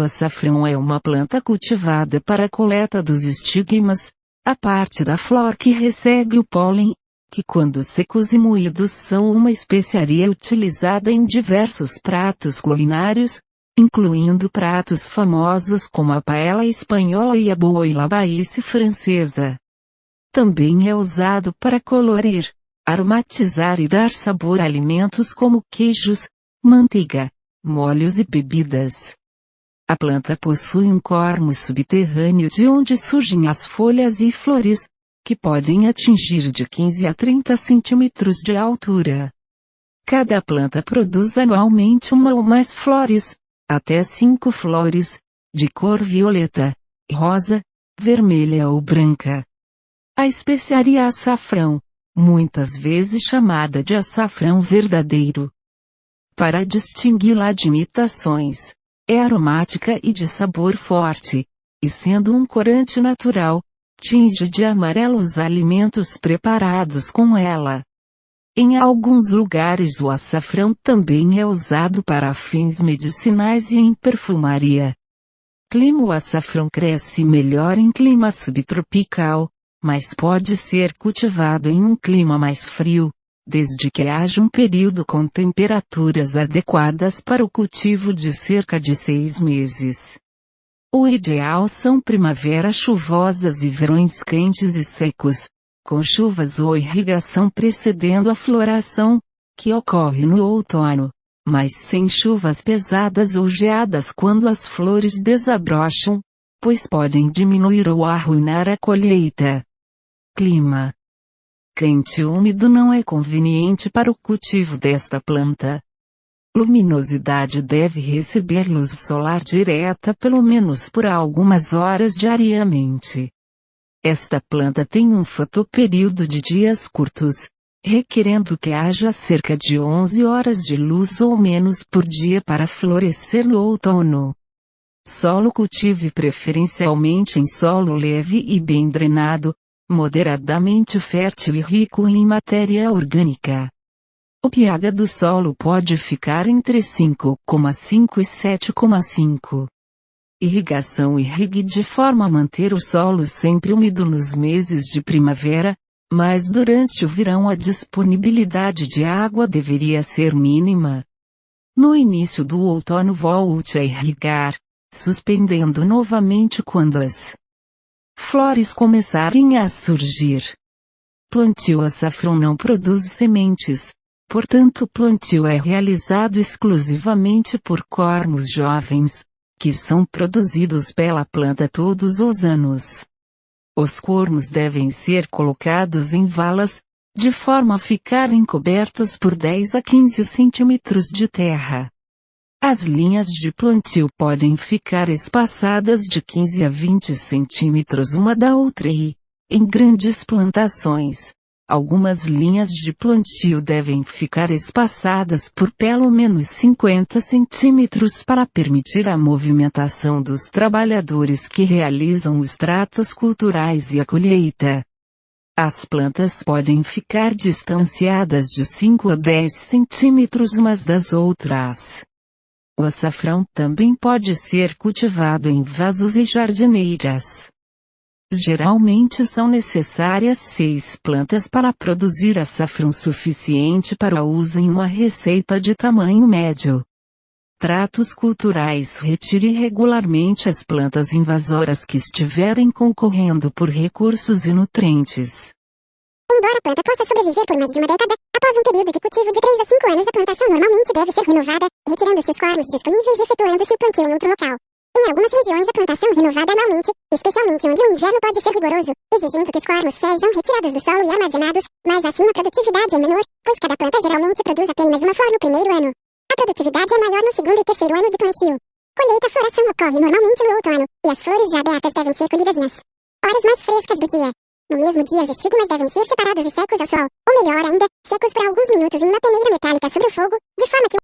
O açafrão é uma planta cultivada para a coleta dos estigmas, a parte da flor que recebe o pólen, que quando secos e moídos são uma especiaria utilizada em diversos pratos culinários, incluindo pratos famosos como a paella espanhola e a bouillabaisse francesa. Também é usado para colorir, aromatizar e dar sabor a alimentos como queijos, manteiga, molhos e bebidas. A planta possui um cormo subterrâneo de onde surgem as folhas e flores, que podem atingir de 15 a 30 centímetros de altura. Cada planta produz anualmente uma ou mais flores, até 5 flores, de cor violeta, rosa, vermelha ou branca. A especiaria açafrão, muitas vezes chamada de açafrão verdadeiro, para distingui-la de imitações, é aromática e de sabor forte, e sendo um corante natural, tinge de amarelo os alimentos preparados com ela. Em alguns lugares o açafrão também é usado para fins medicinais e em perfumaria. O açafrão cresce melhor em clima subtropical, mas pode ser cultivado em um clima mais frio, desde que haja um período com temperaturas adequadas para o cultivo de cerca de 6 meses. O ideal são primaveras chuvosas e verões quentes e secos, com chuvas ou irrigação precedendo a floração, que ocorre no outono, mas sem chuvas pesadas ou geadas quando as flores desabrocham, pois podem diminuir ou arruinar a colheita. Clima quente e úmido não é conveniente para o cultivo desta planta. Luminosidade deve receber luz solar direta pelo menos por algumas horas diariamente. Esta planta tem um fotoperíodo de dias curtos, requerendo que haja cerca de 11 horas de luz ou menos por dia para florescer no outono. Solo cultive preferencialmente em solo leve e bem drenado, moderadamente fértil e rico em matéria orgânica. O pH do solo pode ficar entre 5,5 e 7,5. Irrigação: irrigue de forma a manter o solo sempre úmido nos meses de primavera, mas durante o verão a disponibilidade de água deveria ser mínima. No início do outono volte a irrigar, suspendendo novamente quando as flores começarem a surgir. Plantio: açafrão não produz sementes, portanto o plantio é realizado exclusivamente por cormos jovens, que são produzidos pela planta todos os anos. Os cormos devem ser colocados em valas, de forma a ficarem cobertos por 10 a 15 centímetros de terra. As linhas de plantio podem ficar espaçadas de 15 a 20 centímetros uma da outra e, em grandes plantações, algumas linhas de plantio devem ficar espaçadas por pelo menos 50 centímetros para permitir a movimentação dos trabalhadores que realizam os tratos culturais e a colheita. As plantas podem ficar distanciadas de 5 a 10 centímetros umas das outras. O açafrão também pode ser cultivado em vasos e jardineiras. Geralmente são necessárias 6 plantas para produzir açafrão suficiente para uso em uma receita de tamanho médio. Tratos culturais: retire regularmente as plantas invasoras que estiverem concorrendo por recursos e nutrientes. Embora a planta possa sobreviver por mais de uma década, após um período de cultivo de 3 a 5 anos a plantação normalmente deve ser renovada, retirando-se os cormos disponíveis e efetuando-se o plantio em outro local. Em algumas regiões a plantação é renovada anualmente, especialmente onde o inverno pode ser rigoroso, exigindo que os cormos sejam retirados do solo e armazenados, mas assim a produtividade é menor, pois cada planta geralmente produz apenas uma flor no primeiro ano. A produtividade é maior no segundo e terceiro ano de plantio. Colheita e floração ocorre normalmente no outono, e as flores já abertas devem ser colhidas nas horas mais frescas do dia. No mesmo dia os estigmas devem ser separados e secos ao sol, ou melhor ainda, secos por alguns minutos em uma peneira metálica sobre o fogo, de forma que